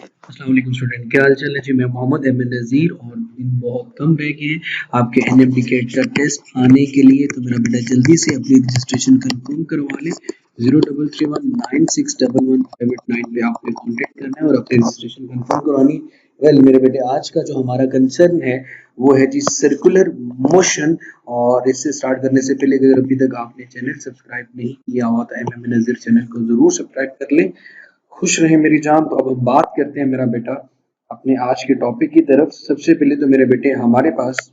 अस्सलाम वालेकुम स्टूडेंट, क्या हाल चाल है जी। मैं मोहम्मद एम नज़ीर और दिन बहुत कम रह गए हैं आपके एनएमडी कैट का टेस्ट आने के लिए। तो मेरा बेटा जल्दी से अपनी रजिस्ट्रेशन कंफर्म करवा ले। 0331961158 पे आपने कांटेक्ट करना है और अपनी रजिस्ट्रेशन कंफर्म करवानी। मेरे बेटे, आज का जो हमारा कंसर्न है वो है जी सर्कुलर मोशन। और इससे स्टार्ट करने से पहले अगर अभी तक आपने चैनल सब्सक्राइब नहीं किया हुआ तो एम नज़ीर चैनल को जरूर सब्सक्राइब कर लें। खुश रहे मेरी जान। तो अब हम बात करते हैं मेरा बेटा अपने आज के टॉपिक की तरफ। सबसे पहले तो मेरे बेटे हमारे पास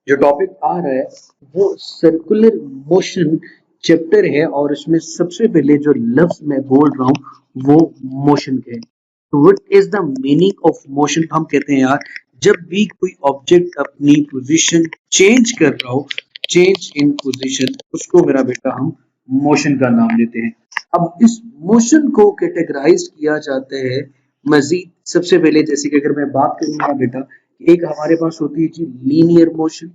जो टॉपिक आ रहा है वो सर्कुलर मोशन चैप्टर है और इसमें सबसे पहले जो लफ्ज मैं बोल रहा हूँ वो मोशन के। तो what is the meaning of motion. हम कहते हैं यार, जब भी कोई ऑब्जेक्ट अपनी पोजीशन चेंज कर रहा हो, चेंज इन पोजीशन, उसको मेरा बेटा हम मोशन का नाम देते हैं। अब इस मोशन को कैटेगराइज किया जाता है मजीद। सबसे पहले जैसे कि अगर मैं बात करूंगा बेटा, एक हमारे पास होती है जी लीनियर मोशन।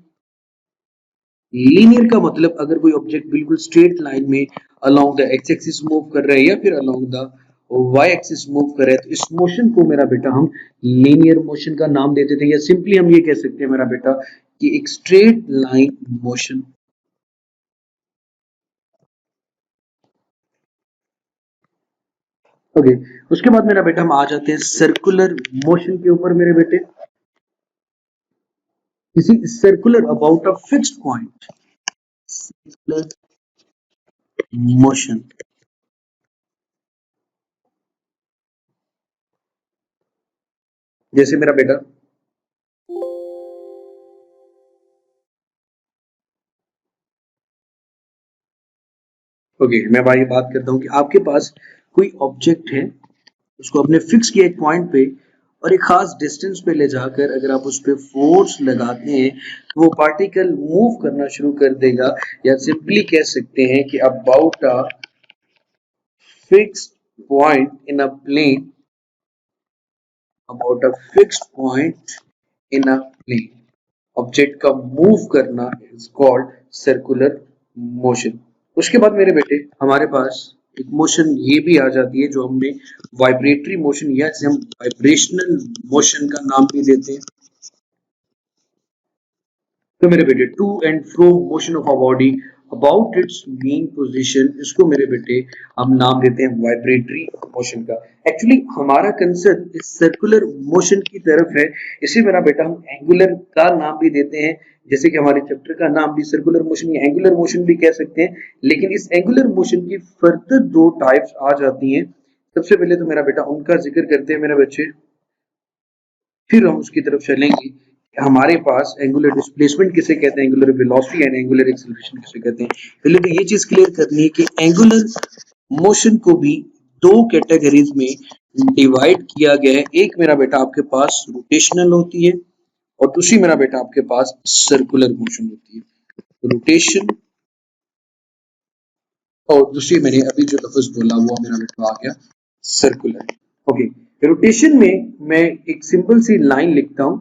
लीनियर का मतलब अगर कोई ऑब्जेक्ट बिल्कुल स्ट्रेट लाइन में along the X axis move कर रहा है या फिर along the Y axis move कर रहा है, तो इस मोशन को मेरा बेटा हम लीनियर मोशन का नाम देते थे। या सिंपली हम ये कह सकते हैं मेरा बेटा कि एक स्ट्रेट लाइन मोशन। ओके, उसके बाद मेरा बेटा हम आ जाते हैं सर्कुलर मोशन के ऊपर मेरे बेटे। किसी circular about a fixed point, circular motion. जैसे मेरा बेटा ओके, मैं भाई बात करता हूँ कि आपके पास कोई ऑब्जेक्ट है, उसको आपने फिक्स किया एक पॉइंट पे और एक खास डिस्टेंस पे ले जाकर अगर आप उस पे फोर्स लगाते हैं तो वो पार्टिकल मूव करना शुरू कर देगा। या सिंपली कह सकते हैं कि about a fixed point in a plane, about a fixed point in a plane, object का मूव करना इज कॉल्ड सर्कुलर मोशन। उसके बाद मेरे बेटे हमारे पास एक मोशन ये भी आ जाती है जो हमने वाइब्रेटरी मोशन या जिसे हम वाइब्रेशनल मोशन का नाम भी देते हैं। तो मेरे बेटे to and fro motion of a body about its mean position, इसको मेरे बेटे हम नाम देते हैं वाइब्रेटरी मोशन का। एक्चुअली हमारा कंसर्न इस सर्कुलर मोशन की तरफ है, इसे मेरा बेटा हम एंगुलर का नाम भी देते हैं। जैसे कि हमारे चैप्टर का नाम भी सर्कुलर मोशन या एंगुलर मोशन भी कह सकते हैं। लेकिन इस एंगुलर मोशन की फर्दर दो टाइप्स आ जाती हैं। सबसे पहले तो मेरा बेटा उनका जिक्र करते हैं मेरे बच्चे, फिर हम उसकी तरफ चलेंगे। हमारे पास एंगुलर डिस्प्लेसमेंट किसे कहते हैं, angular velocity and angular acceleration किसे कहते हैं। पहले तो ये चीज क्लियर करनी है कि एंगुलर मोशन को भी दो कैटेगरीज में डिवाइड किया गया है। एक मेरा बेटा आपके पास रोटेशनल होती है और दूसरी मेरा बेटा आपके पास सर्कुलर मोशन होती है। रोटेशन और दूसरी मैंने अभी जो लफ्ज बोला वो मेरा बेटा आ गया सर्कुलर। ओके, रोटेशन में मैं एक सिंपल सी लाइन लिखता हूं,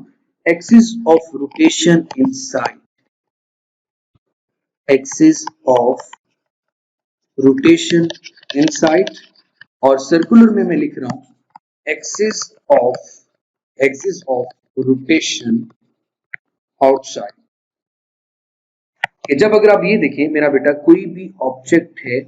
axis of rotation inside, axis of rotation inside. और सर्कुलर में मैं लिख रहा हूं axis axis of rotation outside. कि जब अगर आप ये देखिए मेरा बेटा, कोई भी ऑब्जेक्ट है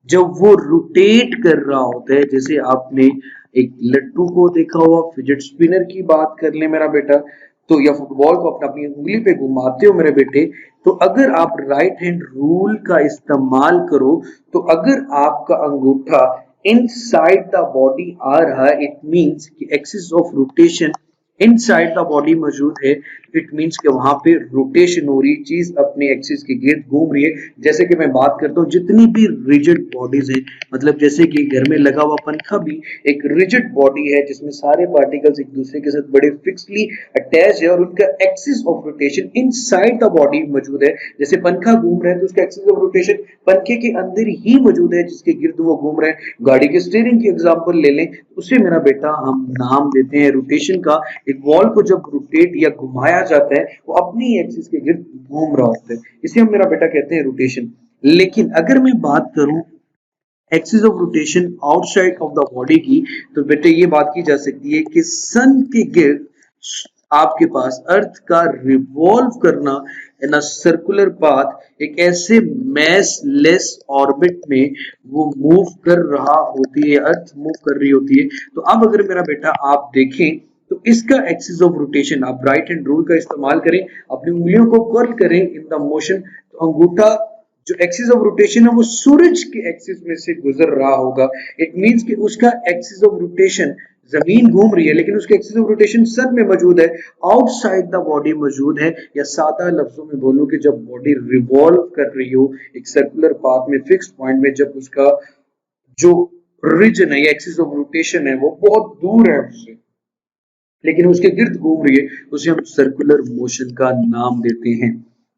जब वो रोटेट कर रहा होता है, जैसे आपने एक लट्टू को देखा हुआ, फिजेट स्पिनर की बात कर ले मेरा बेटा, तो या फुटबॉल को अपना अपनी उंगली पे घुमाते हो मेरे बेटे, तो अगर आप राइट हैंड रूल का इस्तेमाल करो तो अगर आपका अंगूठा इनसाइड द बॉडी आ रहा है, इट मींस कि axis of rotation inside the body मौजूद है। इट मींस कि वहां पे रोटेशन हो रही, चीज अपने एक्सिस के गिर्द घूम रही है। जैसे कि मैं बात करता हूँ जितनी भी रिजिड बॉडीज है, मतलब जैसे कि घर में लगा हुआ पंखा भी एक रिजिड बॉडी है जिसमें सारे पार्टिकल्स एक दूसरे के साथ बड़े फिक्सली अटैच है और उनका axis of rotation inside the body मौजूद है। जैसे पंखा घूम रहा है तो उसका एक्सिस ऑफ रोटेशन पंखे के अंदर ही मौजूद है जिसके गिर्द वो घूम रहे हैं। गाड़ी के स्टीयरिंग की एग्जांपल ले लें, उसे मेरा बेटा हम नाम देते हैं रोटेशन का। एक बॉल को जब रोटेट या घुमाया जाता है वो अपनी एक्सिस के गिर्द घूम रहा होता है, इसे हम मेरा बेटा कहते हैं रोटेशन। लेकिन अगर मैं बात करूं axis of rotation outside of the body की, तो बेटे ये बात की जा सकती है कि सन के गिर्द आपके पास अर्थ का रिवॉल्व करना इन अ सर्कुलर पाथ एक ऐसे मैस लेस ऑर्बिट में वो मूव कर रहा होती है, अर्थ मूव कर रही होती है। तो अब अगर मेरा बेटा आप देखें तो इसका एक्सिस ऑफ रोटेशन, आप राइट हैंड रूल का इस्तेमाल करें, अपनी उंगलियों को कर्ल करें इन द मोशन, तो अंगूठा जो एक्सिस ऑफ रोटेशन है वो सूरज के एक्सिस में से गुजर रहा होगा। इट मींस कि उसका एक्सिस ऑफ रोटेशन, जमीन घूम रही है लेकिन उसके एक्सिस ऑफ रोटेशन सन में मौजूद है, आउटसाइड द बॉडी मौजूद है। या सादा लफ्जों में बोलूं कि जब बॉडी रिवॉल्व कर रही हो एक सर्कुलर पाथ में, फिक्स्ड पॉइंट में, जब उसका जो रीजन है या एक्सिस ऑफ रोटेशन है वो बहुत दूर है उससे लेकिन उसके गिर्द घूम रही है, उसे हम सर्कुलर मोशन का नाम देते हैं।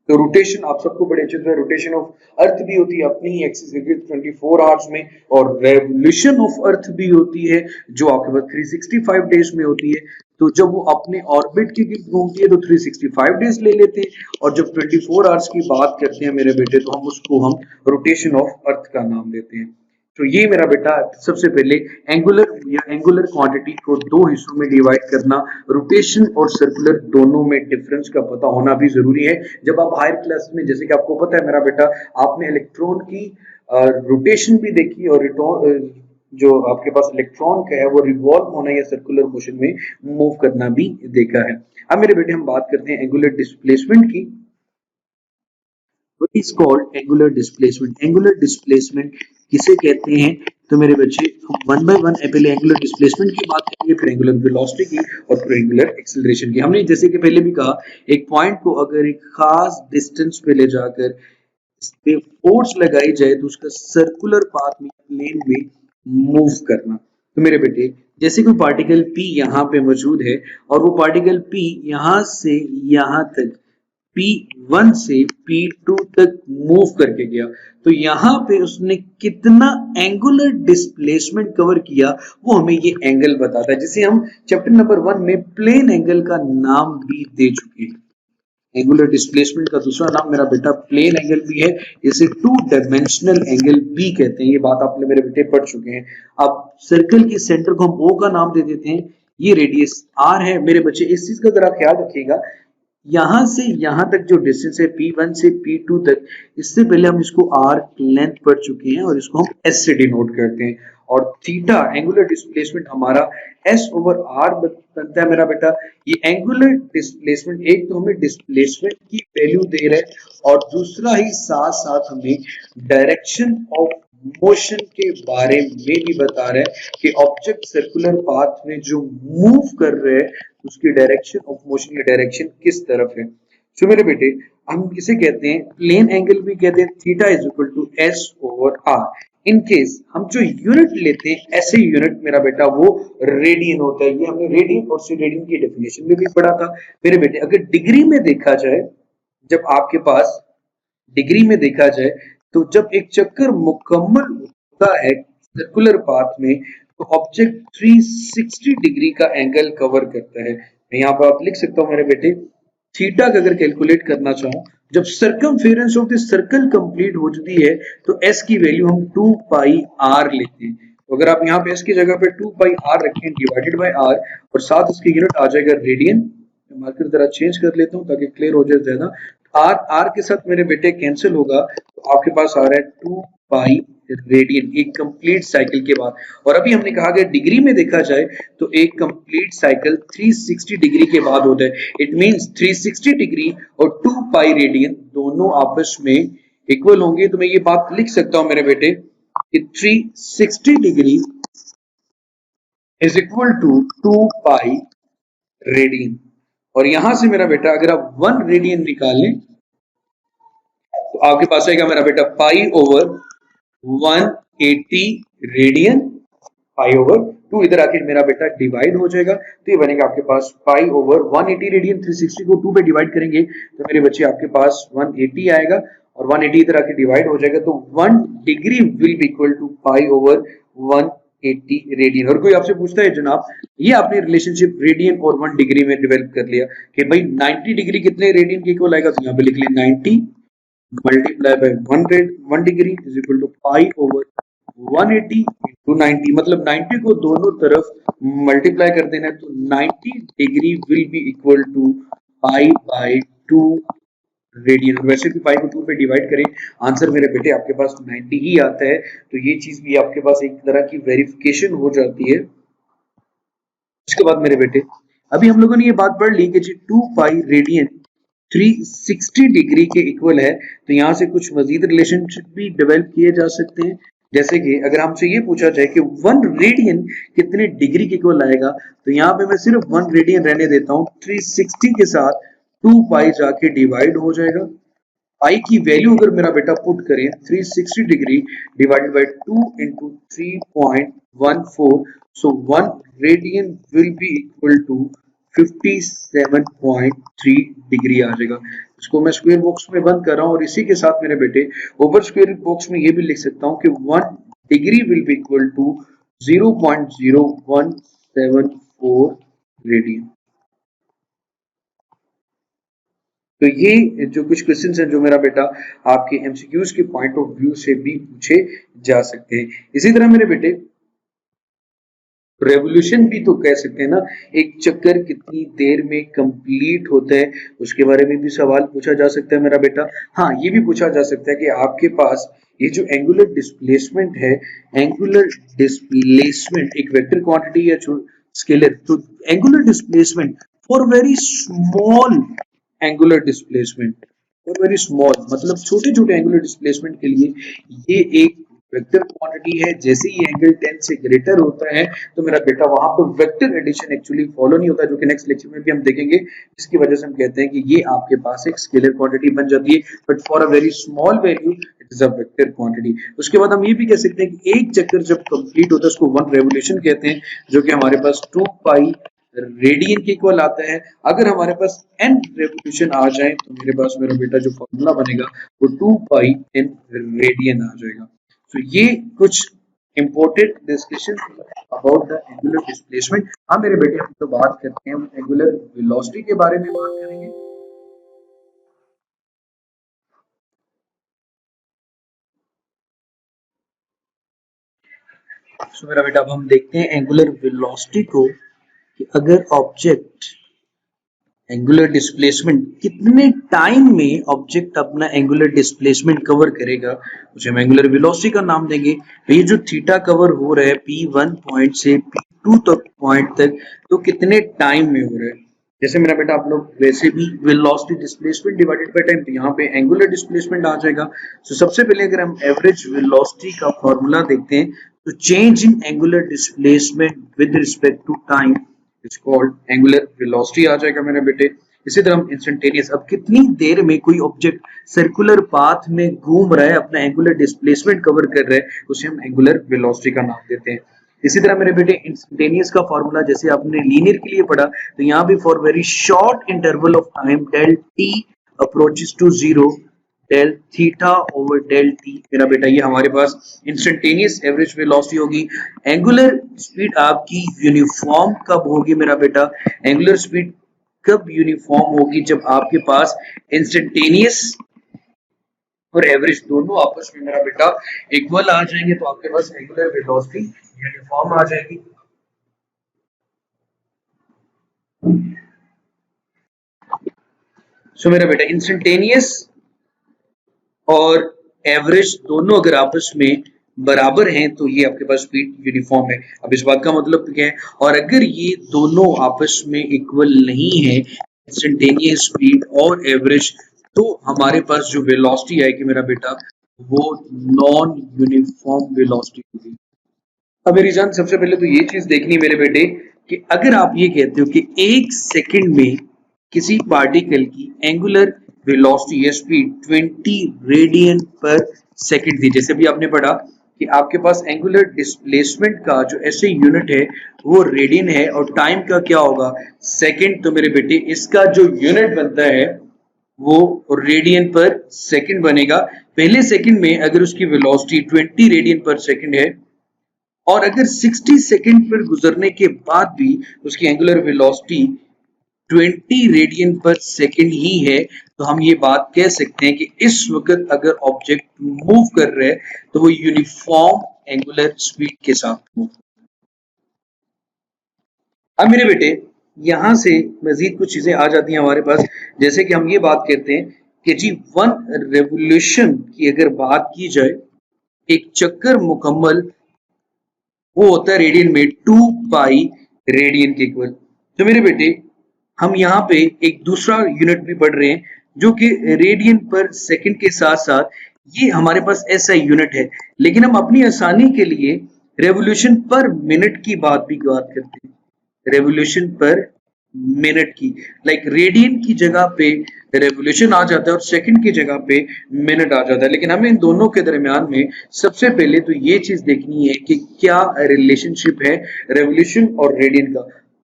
तो रोटेशन आप सबको बड़े अच्छे से, रोटेशन ऑफ अर्थ भी होती है अपनी ही एक्सिस के गिर्द 24 आवर्स में, और रेवोल्यूशन ऑफ अर्थ भी होती है जो आपके पास 365 डेज में होती है। तो जब वो अपने ऑर्बिट के गिर्द घूमती है तो 365 डेज ले लेते हैं, और जब 24 आवर्स की बात करते हैं मेरे बेटे तो हम रोटेशन ऑफ अर्थ का नाम देते हैं। तो ये मेरा बेटा सबसे पहले एंगुलर या एंगुलर क्वांटिटी को दो हिस्सों में डिवाइड करना, रोटेशन और सर्कुलर दोनों में डिफरेंस का पता होना भी जरूरी है। जब आप हायर क्लास में, जैसे कि आपको पता है मेरा बेटा, आपने इलेक्ट्रॉन की रोटेशन भी देखी और जो आपके पास इलेक्ट्रॉन का है वो रिवॉल्व होना या सर्कुलर मोशन में मूव करना भी देखा है। अब मेरे बेटे हम बात करते हैं एंगुलर डिस्प्लेसमेंट की। What is called angular displacement? Angular displacement किसे कहते हैं? तो मेरे बच्चे हम वन बाय वन पहले एंगुलर डिस्प्लेसमेंट की बात करेंगे, फिर एंगुलर वेलोसिटी की, और फिर एंगुलर एक्सेलरेशन की। हमने जैसे कि पहले भी कहा, एक पॉइंट को अगर एक खास डिस्टेंस पे ले जाकर इस पे फोर्स लगाई जाए तो उसका सर्कुलर पाथ में, प्लेन में मूव करना। तो मेरे बेटे जैसे कोई पार्टिकल P यहाँ पे मौजूद है और वो पार्टिकल P यहाँ से यहाँ तक P1 से P2 तक मूव करके गया, तो यहाँ पे उसने कितना एंगुलर डिस्प्लेसमेंट कवर किया वो हमें ये एंगल बताता है, जिसे हम चैप्टर नंबर 1 में प्लेन एंगल का नाम भी दे चुके हैं। एंगुलर डिस्प्लेसमेंट का दूसरा नाम मेरा बेटा प्लेन एंगल भी है, इसे टू डायमेंशनल एंगल भी कहते हैं। ये बात आपने मेरे बेटे पढ़ चुके हैं। अब सर्कल के सेंटर को हम O का नाम दे देते हैं, ये रेडियस R है। मेरे बच्चे इस चीज का जरा ख्याल रखिएगा, यहां से यहां तक जो डिस्टेंस है P1 से P2 तक, इससे पहले हम इसको R लेंथ पढ़ चुके हैं और इसको हम S से डिनोट करते हैं। और थीटा एंगुलर डिस्प्लेसमेंट हमारा S ओवर R बनता है मेरा बेटा। ये एंगुलर डिस्प्लेसमेंट एक तो हमें डिस्प्लेसमेंट की वैल्यू दे रहा है और दूसरा ही साथ साथ हमें डायरेक्शन ऑफ मोशन के बारे में भी बता रहा है कि ऑब्जेक्ट सर्कुलर पाथ में जो मूव कर रहे हैं उसकी डायरेक्शन ऑफ मोशन की डायरेक्शन किस तरफ है। तो मेरे बेटे हम इसे कहते हैं प्लेन एंगल भी कहते हैं, theta is equal to S over R. In case हम जो यूनिट लेते हैं ऐसे यूनिट मेरा बेटा वो रेडियन होता है। ये हमने रेडियन और रेडियन की डेफिनेशन में भी पढ़ा था। मेरे बेटे अगर डिग्री में देखा जाए, जब आपके पास डिग्री में देखा जाए तो जब एक चक्कर मुकम्मल होता है सर्कुलर पाथ में तो ऑब्जेक्ट 360 डिग्री का एंगल कवर करता है। मैं यहाँ पर आप लिख सकता हूँ मेरे बेटे, थीटा का अगर कैलकुलेट करना चाहूँ, जब circumference of the circle complete हो जाती है तो एस की वैल्यू हम 2 पाई आर लेते हैं। तो अगर आप यहाँ पे एस की जगह पे 2 पाई आर रखें डिवाइडेड बाय आर और साथ उसकी यूनिट आ जाएगा रेडियन। मार्कर जरा चेंज कर लेता हूँ ताकि क्लियर हो जाए ज्यादा। आर आर के साथ मेरे बेटे कैंसिल होगा तो आपके पास आ रहा है 2 पाई रेडियन एक कंप्लीट साइकिल के बाद। और अभी हमने कहा कि डिग्री में देखा जाए तो एक कंप्लीट साइकिल 360 डिग्री के बाद होता है। इट मींस 360 डिग्री और 2 पाई रेडियन दोनों आपस में इक्वल होंगे। तो मैं ये बात लिख सकता हूं मेरे बेटे कि 360 degree is equal to 2 pi radian. और यहां से मेरा बेटा अगर आप 1 रेडियन निकाल लें तो आपके पास आएगा मेरा बेटा पाई ओवर 180 रेडियन, पाई ओवर 2 इधर आके मेरा बेटा डिवाइड हो जाएगा तो ये बनेगा आपके पास पाई ओवर 180 रेडियन। 360 को 2 पे डिवाइड करेंगे तो मेरे बच्चे आपके पास 180 आएगा और 180 इधर आके डिवाइड हो जाएगा तो 1 degree will be equal to pi over 180 radian. और कोई आपसे पूछता है जनाब ये आपने रिलेशनशिप रेडियन और 1 डिग्री में डेवलप कर लिया कि भाई 90 डिग्री कितने रेडियन के इक्वल आएगा, तो यहाँ पे लिख लें 90 multiply by 1 degree is equal to pi over 180 into 90 मतलब 90 को दोनों तरफ मल्टीप्लाई कर देना है तो 90 degree will be equal to pi by 2 radian. वैसे भी पाई को 2 पे डिवाइड करें आंसर मेरे बेटे आपके पास 90 ही आता है। तो ये चीज भी आपके पास एक तरह की वेरिफिकेशन हो जाती है। उसके बाद मेरे बेटे अभी हम लोगों ने ये बात पढ़ ली कि जी 2 पाई रेडियन 360 डिग्री के इक्वल है। तो यहाँ से कुछ मजीद रिलेशनशिप भी डेवलप किए जा सकते हैं। जैसे कि अगर हमसे ये पूछा जाए कि 1 रेडियन कितने डिग्री के इक्वल आएगा तो यहाँ पे मैं सिर्फ 1 रेडियन रहने देता हूँ, 360 के साथ 2 पाई जाके डिवाइड हो जाएगा। पाई की वैल्यू अगर मेरा बेटा पुट करें 360 degree divided by 2 into 3.14 so 1 radian will be equal to 57.3 degree आ जाएगा। इसको मैं स्क्वायर बॉक्स में बंद कर रहा हूं और इसी के साथ मेरे बेटे ऊपर स्क्वायर बॉक्स में ये भी लिख सकता हूं कि 1 degree will be equal to 0.0174 radian. तो ये जो कुछ क्वेश्चंस हैं जो मेरा बेटा आपके एमसीक्यूज के पॉइंट ऑफ व्यू से भी पूछे जा सकते हैं। इसी तरह मेरे बेटे रेवोल्यूशन भी तो कह सकते हैं ना, एक चक्कर कितनी देर में कंप्लीट होता है उसके बारे में भी सवाल पूछा जा सकता है मेरा बेटा। हाँ, ये भी पूछा जा सकता है कि आपके पास ये जो एंगुलर डिस्प्लेसमेंट है, एंगुलर डिस्प्लेसमेंट एक वेक्टर क्वांटिटी या स्केलर, तो angular displacement for very small angular displacement और वेरी स्मॉल मतलब छोटे छोटे एंगुलर डिस्प्लेसमेंट के लिए ये एक वेक्टर क्वांटिटी है। जैसे ही एंगल 10 से ग्रेटर होता है तो मेरा बेटा वहां पर वेक्टर एडिशन एक्चुअली फॉलो नहीं होता, जो कि नेक्स्ट लेक्चर में भी हम देखेंगे, जिसकी वजह से हम कहते हैं कि ये आपके पास एक स्केलर क्वांटिटी बन जाती है, but for a very small value it is a vector quantity. उसके बाद हम ये भी कह सकते हैं कि एक चक्कर जब कंप्लीट होता है उसको 1 रेवोल्यूशन कहते हैं, जो कि हमारे पास 2 पाई रेडियन के इक्वल आता है। अगर हमारे पास n रेवोल्यूशन आ जाए तो मेरे पास मेरा बेटा जो फॉर्मूला बनेगा वो 2 पाई n रेडियन आ जाएगा। तो ये कुछ important discussion about the angular displacement. हाँ मेरे बेटे, हम तो बात करते हैं एंगुलर वेलोसिटी के बारे में बात करेंगे। तो मेरा बेटा अब हम देखते हैं एंगुलर वेलोसिटी को कि अगर ऑब्जेक्ट एंगुलर डिस्प्लेसमेंट कितने टाइम में ऑब्जेक्ट अपना एंगुलर डिस्प्लेसमेंट कवर करेगा, उसे हम एंगुलर वेलोसिटी का नाम देंगे। तो ये जो थीटा कवर हो रहा है P1 पॉइंट से P2 तक पॉइंट तक, तो कितने टाइम में हो रहा है। जैसे मेरा बेटा आप लोग वैसे भी velocity displacement divided by time, तो यहाँ पे एंगुलर डिस्प्लेसमेंट आ जाएगा। तो सबसे पहले अगर हम एवरेज वेलोसिटी का फॉर्मूला देखते हैं तो change in angular displacement with respect to time it's called angular velocity आ जाएगा मेरे बेटे। इसी तरह हम इंस्टेंटेनियस, अब कितनी देर में कोई ऑब्जेक्ट सर्कुलर पाथ में घूम रहा है, अपना एंगुलर डिस्प्लेसमेंट कवर कर रहा है, उसे हम एंगुलर वेलोसिटी का नाम देते हैं। इसी तरह मेरे बेटे इंस्टेंटेनियस का फॉर्मूला जैसे आपने लीनियर के लिए पढ़ा, तो यहाँ भी for very short interval of time del T approaches to zero del theta over del T, मेरा बेटा ये हमारे पास इंस्टेंटेनियस एवरेज वेलोसिटी होगी। एंगुलर स्पीड आपकी यूनिफॉर्म कब होगी मेरा बेटा, एंगुलर स्पीड कब यूनिफॉर्म होगी, जब आपके पास इंस्टेंटेनियस और एवरेज दोनों आपस में मेरा बेटा इक्वल आ जाएंगे, तो आपके पास एंगुलर वेलोसिटी यूनिफॉर्म आ जाएगी। सो मेरा बेटा इंस्टेंटेनियस और एवरेज दोनों अगर आपस में बराबर हैं तो ये आपके पास स्पीड यूनिफॉर्म है। अब इस बात का मतलब क्या है, और अगर ये दोनों आपस में इक्वल नहीं है इंस्टेंटेनियस स्पीड और एवरेज, तो हमारे पास जो वेलोसिटी आएगी मेरा बेटा वो नॉन यूनिफॉर्म वेलोसिटी होगी। अब मेरी जान सबसे पहले तो ये चीज देखनी मेरे बेटे कि अगर आप ये कहते हो कि एक सेकंड में किसी पार्टिकल की एंगुलर वेलोसिटी या स्पीड 20 रेडियन पर सेकंड थी, जैसे भी आपने पढ़ा कि आपके पास एंगुलर डिस्प्लेसमेंट का जो ऐसे यूनिट है वो रेडियन है और टाइम का क्या होगा सेकंड, तो मेरे बेटे इसका जो यूनिट बनता है वो रेडियन पर सेकंड बनेगा। पहले सेकंड में अगर उसकी वेलोसिटी 20 रेडियन पर सेकंड है और अगर 60 सेकंड पर गुजरने के बाद भी उसकी एंगुलर वेलोसिटी 20 रेडियन पर सेकंड ही है, तो हम ये बात कह सकते हैं कि इस वक्त अगर ऑब्जेक्ट मूव कर रहा है तो वो यूनिफॉर्म एंगुलर स्पीड के साथ मूव। अब मेरे बेटे यहां से मजीद कुछ चीजें आ जाती हैं हमारे पास, जैसे कि हम ये बात करते हैं कि जी 1 रेवोल्यूशन की अगर बात की जाए, एक चक्कर मुकम्मल वो होता है रेडियन में 2 पाई रेडियन के इक्वल। तो मेरे बेटे हम यहाँ पे एक दूसरा यूनिट भी पढ़ रहे हैं जो कि रेडियन पर सेकंड के साथ साथ ये हमारे पास एसआई यूनिट है, लेकिन हम अपनी आसानी के लिए रेवोल्यूशन पर मिनट की बात करते हैं। रेवोल्यूशन पर मिनट की, लाइक रेडियन की जगह पे रेवोल्यूशन आ जाता है और सेकंड की जगह पे मिनट आ जाता है, लेकिन हमें इन दोनों के दरमियान में सबसे पहले तो ये चीज देखनी है कि क्या रिलेशनशिप है रेवोल्यूशन और रेडियन का।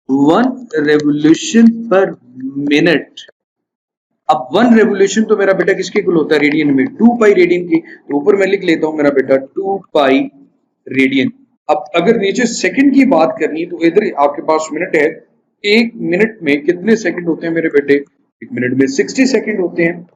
1 रेवोल्यूशन पर मिनट, अब 1 रेवोल्यूशन तो मेरा बेटा किसके इक्वल होता है रेडियन में, 2 पाई रेडियन की। तो ऊपर मैं लिख लेता हूं मेरा बेटा 2 पाई रेडियन। अब अगर नीचे सेकंड की बात करनी तो इधर आपके पास मिनट है, 1 मिनट में कितने सेकंड होते हैं मेरे बेटे, 1 मिनट में 60 सेकंड होते हैं।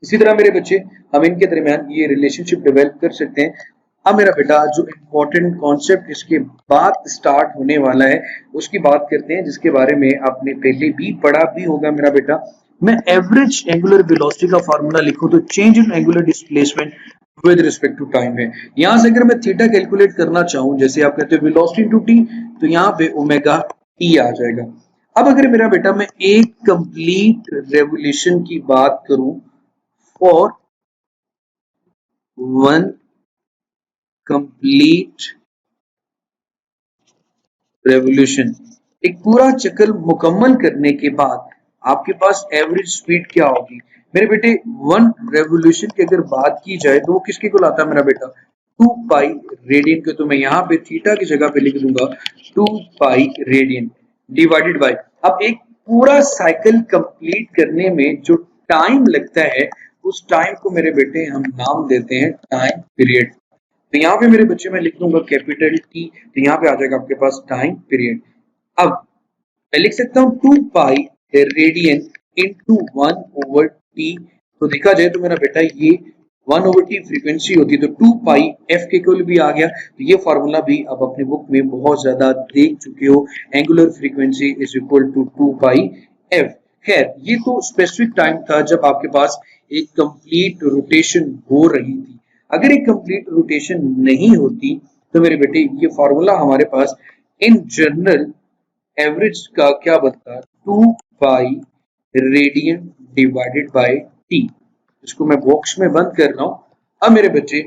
इसी तरह मेरे बच्चे हम इनके दरमियान ये रिलेशनशिप डेवलप कर सकते हैं। अब मेरा बेटा जो इम्पोर्टेंट कॉन्सेप्ट इसके बाद स्टार्ट होने वाला है उसकी बात करते हैं, जिसके बारे में आपने पहले भी पढ़ा भी होगा मेरा बेटा। मैं एवरेज एंगुलर वेलोसिटी का फार्मूला लिखूं तो change in angular displacement with respect to time है। यहां से अगर मैं थीटा कैलकुलेट करना चाहूं, जैसे आप कहते हो वेलोसिटी इनटू टी, तो यहाँ पे ओमेगा टी आ जाएगा। अब अगर मेरा बेटा मैं एक कंप्लीट रेवोल्यूशन की बात करूं फॉर 1 कंप्लीट रेवोल्यूशन, एक पूरा चक्कर मुकम्मल करने के बाद आपके पास एवरेज स्पीड क्या होगी मेरे बेटे। 1 रेवोल्यूशन की अगर बात की जाए तो वो किसके को लाता है मेरा बेटा, 2 पाई रेडियन के। तो मैं यहाँ पे थीटा की जगह पे लिख दूंगा 2 पाई रेडियन डिवाइडेड बाय, अब एक पूरा साइकिल कंप्लीट करने में जो टाइम लगता है उस टाइम को मेरे बेटे हम नाम देते हैं टाइम पीरियड। तो यहाँ पे मेरे बच्चे मैं लिख दूंगा कैपिटल टी, तो यहाँ पे आ जाएगा आपके पास टाइम पीरियड। अब मैं लिख सकता हूँ 2 पाई रेडियन इंटू 1/t। तो देखा जाए तो मेरा बेटा ये 1/t फ्रीक्वेंसी होती है, तो 2 पाई एफ के इक्वल भी आ गया। तो ये फॉर्मूला भी आप अपने बुक में बहुत ज्यादा देख चुके हो, angular frequency is equal to 2 pi F. खैर ये तो स्पेसिफिक टाइम था जब आपके पास एक कंप्लीट रोटेशन हो रही थी। अगर एक कंप्लीट रोटेशन नहीं होती तो मेरे बेटे ये फॉर्मूला हमारे पास इन जनरल एवरेज का क्या बनता है, 2 pi radian divided by T. इसको मैं बॉक्स में बंद कर रहा हूं। अब मेरे बच्चे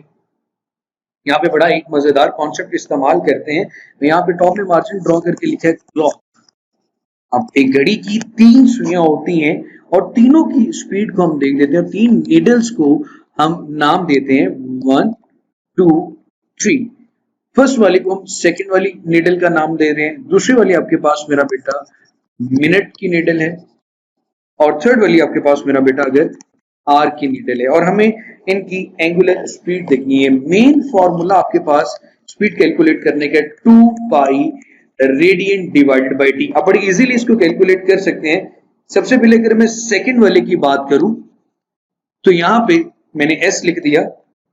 यहाँ पे बड़ा एक मजेदार कॉन्सेप्ट इस्तेमाल करते हैं। मैं यहाँ पे टॉप में मार्जिन ड्रॉ करके लिखा है क्लॉक। अब एक घड़ी की 3 सुइयां होती हैं और तीनों की स्पीड को हम देख लेते हैं, 3 नीडल्स को हम नाम देते हैं 1 2 3। फर्स्ट वाली को हम सेकंड वाली नीडल का नाम दे रहे हैं, दूसरी वाली आपके पास मेरा बेटा मिनट की नीडल है और थर्ड वाली आपके पास मेरा बेटा अगर आर की नीडल है, और हमें इनकी एंगुलर स्पीड देखनी है। मेन फॉर्मूला आपके पास स्पीड कैलकुलेट करने का 2 pi radian divided by T. आप बड़ी इजीली इसको कैलकुलेट कर सकते हैं। सबसे पहले अगर मैं सेकंड वाले की बात करूं तो यहां पे मैंने एस लिख दिया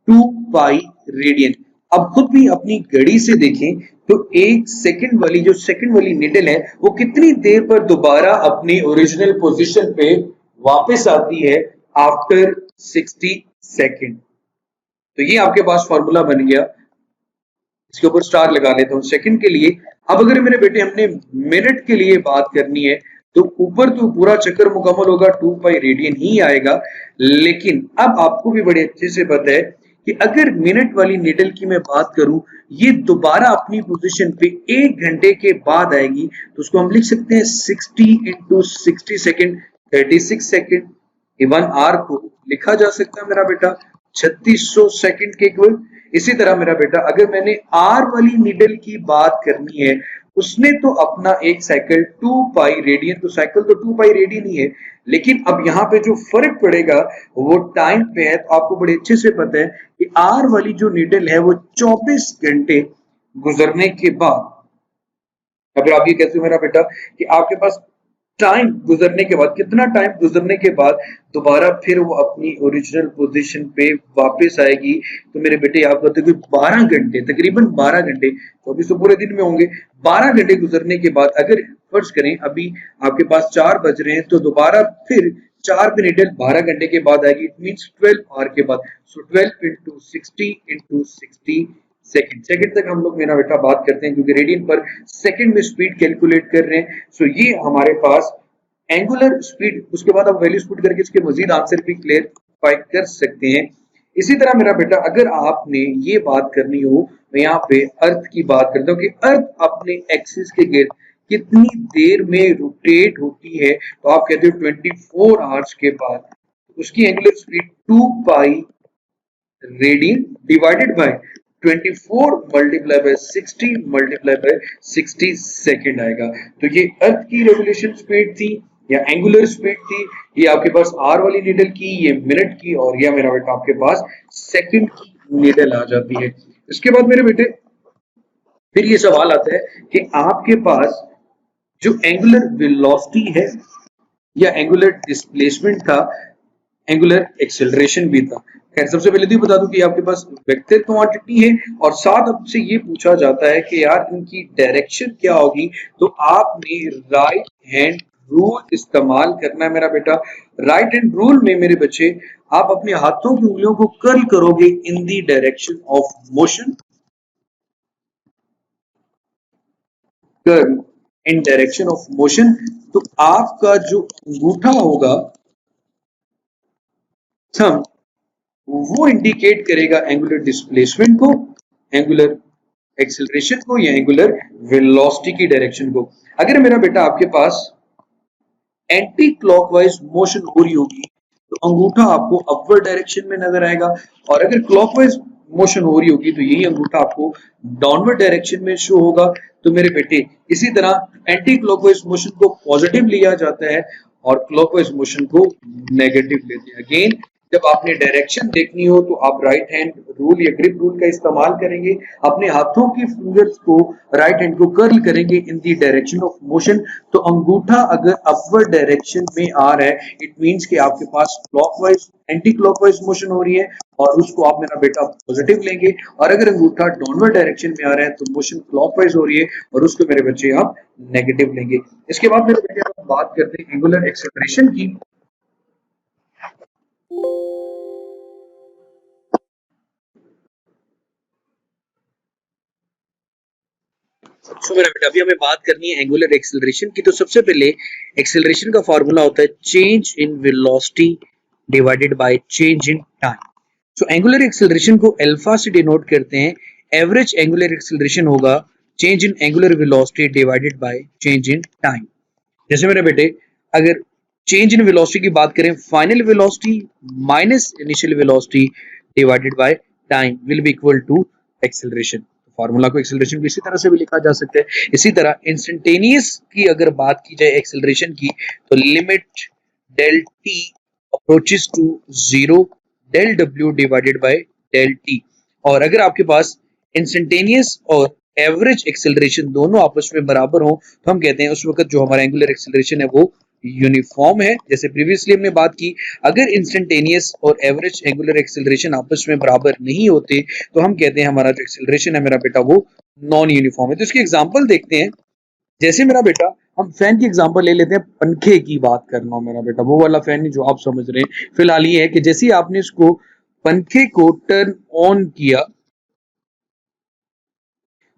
2 पाई रेडियन। अब खुद भी अपनी घड़ी से देखें तो एक सेकंड वाली जो सेकंड वाली निडल है वो कितनी देर पर दोबारा अपनी ओरिजिनल पोजीशन पे वापस आती है, आफ्टर 60 सेकंड। तो ये आपके पास फॉर्मूला बन गया, इसके ऊपर स्टार लगा लेता हूं सेकंड के लिए। अब अगर मेरे बेटे हमने मिनट के लिए बात करनी है तो ऊपर तो पूरा चक्कर मुकम्मल होगा 2 पाई रेडियन ही आएगा, लेकिन अब आपको भी बड़े अच्छे से पता है कि अगर मिनट वाली निडल की मैं बात करूं ये दोबारा अपनी पोजीशन पे 1 घंटे के बाद आएगी, तो उसको हम लिख सकते हैं 60 into 60 second 36 second. Even R को लिखा जा सकता है मेरा बेटा 3600 सेकंड के इक्वल। इसी तरह मेरा बेटा अगर मैंने आर वाली नीडल की बात करनी है, उसने तो अपना एक साइकिल 2 पाई रेडियन, तो साइकिल तो 2 पाई रेडियन ही है, लेकिन अब यहाँ पे जो फर्क पड़ेगा वो टाइम पे है। तो आपको बड़े अच्छे से पता है कि आर वाली जो नीडल है वो 24 घंटे गुजरने के बाद, अगर आप ये कहते हो मेरा बेटा कि आपके पास टाइम गुजरने के बाद, कितना टाइम गुजरने के बाद दोबारा फिर वो अपनी ओरिजिनल पोजीशन पे वापस आएगी। तो मेरे बेटे आप कहते कि 12 घंटे, तकरीबन 12 घंटे, 24 तो पूरे दिन में होंगे, 12 घंटे गुजरने के बाद अगर फर्ज करें अभी आपके पास 4 बज रहे हैं तो दोबारा फिर 4 पे निडल 12 घंटे के बाद आएगी, इट मीन्स 12 आवर के बाद। सो 12 इंटू 60 इंटू 60 सेकंड, सेकंड तक हम लोग मेरा बेटा बात करते हैं क्योंकि रेडियन पर सेकंड में स्पीड कैलकुलेट कर रहे हैं। सो ये हमारे पास एंगुलर स्पीड, उसके बाद आप वैल्यूज पुट करके इसके मजीद आंसर भी क्लियरफाई कर सकते हैं। इसी तरह मेरा बेटा अगर आपने ये बात करनी हो, मैं यहाँ पे अर्थ की बात करता हूँ कि अर्थ अपने एक्सिस के गिर्द कितनी देर में रोटेट होती है, तो आप कहते हो 24 आवर्स के बाद। उसकी angular speed 2 pi radian divided by 24 multiply by 60 multiply by 60 second आएगा। तो ये अर्थ की रेवोल्यूशन स्पीड थी या एंगुलर स्पीड थी, ये आपके पास आर वाली नीडल की, ये मिनट की, और यह मेरा बेटा आपके पास सेकंड की नीडल आ जाती है। इसके बाद मेरे बेटे फिर ये सवाल आता है कि आपके पास जो एंगुलर वेलोसिटी है या एंगुलर डिस्प्लेसमेंट था, एंगुलर एक्सेलरेशन भी था। खैर सबसे पहले तो ये बता दूं कि आपके पास वेक्टर क्वांटिटी है और साथ आपसे ये पूछा जाता है कि यार इनकी डायरेक्शन क्या होगी, तो आपने राइट हैंड रूल इस्तेमाल करना है मेरा बेटा। राइट हैंड रूल में मेरे बच्चे आप अपने हाथों की उंगलियों को कर्ल करोगे in the direction of motion, curl in direction of motion, तो आपका जो अंगूठा होगा थंब, वो इंडिकेट करेगा एंगुलर डिस्प्लेसमेंट को, एंगुलर एक्सेलरेशन को या एंगुलर वेलोसिटी की डायरेक्शन को। अगर मेरा बेटा आपके पास एंटी क्लॉकवाइज मोशन हो रही होगी तो अंगूठा आपको अपवर्ड डायरेक्शन में नजर आएगा, और अगर क्लॉकवाइज मोशन हो रही होगी तो यही अंगूठा आपको डाउनवर्ड डायरेक्शन में शो होगा। तो मेरे बेटे इसी तरह एंटी क्लॉकवाइज मोशन को पॉजिटिव लिया जाता है और क्लॉकवाइज मोशन को नेगेटिव लेते हैं। अगेन जब आपने डायरेक्शन देखनी हो तो आप राइट हैंड रूल या ग्रिप रूल का इस्तेमाल करेंगे, अपने हाथों की फिंगर्स को राइट हैंड को कर्ल करेंगे इन दी डायरेक्शन ऑफ मोशन। तो अंगूठा अगर अपवर्ड डायरेक्शन में आ रहा है इट मींस कि आपके पास क्लॉकवाइज एंटी क्लॉकवाइज मोशन हो रही है और उसको आप मेरा बेटा पॉजिटिव लेंगे, और अगर अंगूठा डाउनवर्ड डायरेक्शन में आ रहा है तो मोशन क्लॉकवाइज हो रही है और उसको मेरे बच्चे आप नेगेटिव लेंगे। इसके बाद मेरे बेटे हम बात करते हैं एंगुलर एक्सेलरेशन की। तो मेरा बेटा अभी हमें बात करनी है एंगुलर एक्सेलरेशन की। तो सबसे पहले एक्सेलरेशन का फॉर्मूला होता है change in velocity divided by change in time. So angular acceleration को अल्फा से डिनोट करते हैं। एवरेज एंगुलर एक्सेलरेशन होगा change in angular velocity divided by change in time. जैसे मेरे बेटे अगर चेंज इन वेलोसिटी की बात करें, final velocity minus initial velocity divided by time will be equal to acceleration. Formula को एक्सेलरेशन को इसी तरह से भी लिखा जा सकता है। इसी तरह इंस्टेंटेनियस की अगर बात की जाए एक्सेलरेशन की, तो limit del T approaches to zero del W divided by del T. और अगर आपके पास इंस्टेंटेनियस और एवरेज एक्सेलरेशन दोनों आपस में बराबर हो तो हम कहते हैं उस वक्त जो हमारा एंगुलर एक्सेलरेशन है वो यूनिफॉर्म है। जैसे प्रीवियसली हमने बात की, अगर इंस्टेंटेनियस और एवरेज एंगुलर एक्सेलरेशन आपस में बराबर नहीं होते तो हम कहते हैं हमारा जो एक्सेलरेशन है मेरा बेटा वो नॉन यूनिफॉर्म है। तो इसकी एग्जांपल देखते हैं। जैसे मेरा बेटा हम फैन की एग्जांपल ले लेते हैं, पंखे की बात कर रहा हूं मेरा बेटा, वो वाला फैन जो आप समझ रहे हैं। फिलहाल ये है कि जैसे ही आपने इसको पंखे को टर्न ऑन किया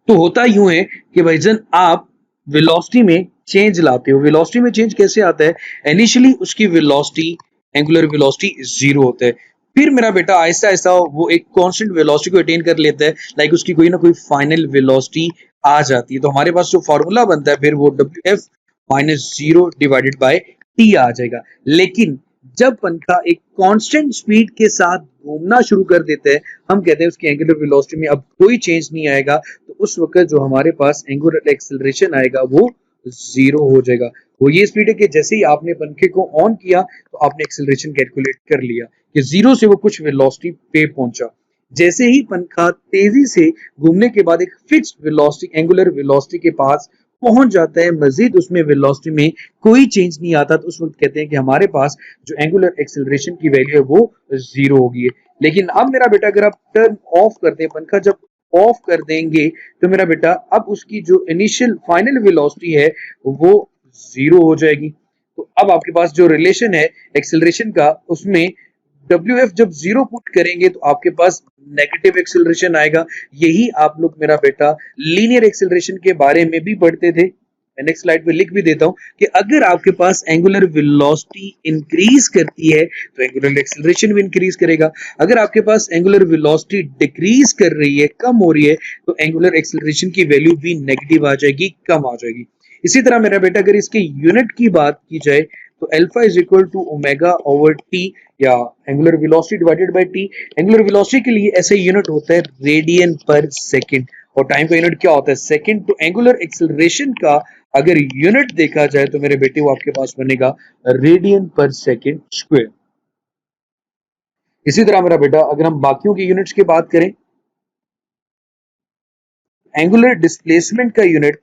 तो होता यूं है कि भाईजान आप वेलोसिटी में चेंज लाते हो। वेलोसिटी में चेंज कैसे आता है? इनिशियली उसकी वेलोसिटी एंगुलर वेलोसिटी जीरो होता है, फिर मेरा बेटा आहिस्ता आहिस्ता वो एक कांस्टेंट वेलोसिटी को अटेन कर लेता है, लाइक उसकी कोई ना कोई फाइनल वेलोसिटी आ जाती है। तो हमारे पास जो फॉर्मूला बनता है फिर वो W F minus zero divided by T आ जाएगा। लेकिन जब पंखा एक कांस्टेंट स्पीड के साथ घूमना शुरू कर देता है, हम कहते हैं उसकी एंगुलर वेलोसिटी में अब कोई चेंज नहीं आएगा, तो उस वक्त जो हमारे पास एंगुलर एक्सेलरेशन आएगा वो जीरो हो जाएगा। वो ये स्पीड है कि जैसे ही आपने पंखे को ऑन किया तो आपने एक्सेलरेशन कैलकुलेट कर लिया कि जीरो से वो कुछ वेलोसिटी पे पहुंचा। जैसे ही पंखा तेजी से घूमने के बाद एक फिक्स्ड वेलोसिटी एंगुलर वेलोसिटी के पास पहुंच जाता है, मजीद उसमें वेलोसिटी में कोई चेंज नहीं आता, तो उस वक्त कहते हैं कि हमारे पास जो एंगुलर एक्सेलरेशन की वैल्यू है वो जीरो होगी। लेकिन अब मेरा बेटा अगर आप टर्न ऑफ करते हैं, पंखा जब ऑफ कर देंगे, तो मेरा बेटा अब उसकी जो इनिशियल फाइनल वेलोसिटी है वो जीरो हो जाएगी। तो अब आपके पास जो रिलेशन है एक्सेलरेशन का, उसमें डब्ल्यू एफ जब जीरो पुट करेंगे तो आपके पास नेगेटिव एक्सेलरेशन आएगा। यही आप लोग मेरा बेटा लीनियर एक्सेलरेशन के बारे में भी पढ़ते थे। मैं नेक्स्ट स्लाइड पे लिख भी देता हूं कि अगर आपके पास एंगुलर वेलोसिटी इंक्रीज करती है तो एंगुलर एक्सेलरेशन भी इंक्रीज करेगा। अगर आपके पास एंगुलर वेलोसिटी डिक्रीज कर रही है, कम हो रही है, तो एंगुलर एक्सेलरेशन की वैल्यू भी नेगेटिव आ जाएगी, कम आ जाएगी। इसी तरह मेरा बेटा अगर इसके यूनिट की बात की जाए तो alpha is equal to omega over T, या angular velocity divided by T. Angular velocity के लिए ऐसे यूनिट होता है रेडियन पर सेकंड, और टाइम का यूनिट क्या होता है, सेकंड। तो एंगुलर एक्सेलरेशन का अगर यूनिट देखा जाए तो मेरे बेटे वो आपके पास बनेगा रेडियन पर सेकंड स्क्वायर। इसी तरह मेरा बेटा अगर हम बाकियों की यूनिट्स की बात करें, एंगुलर डिस्प्लेसमेंट का यूनिट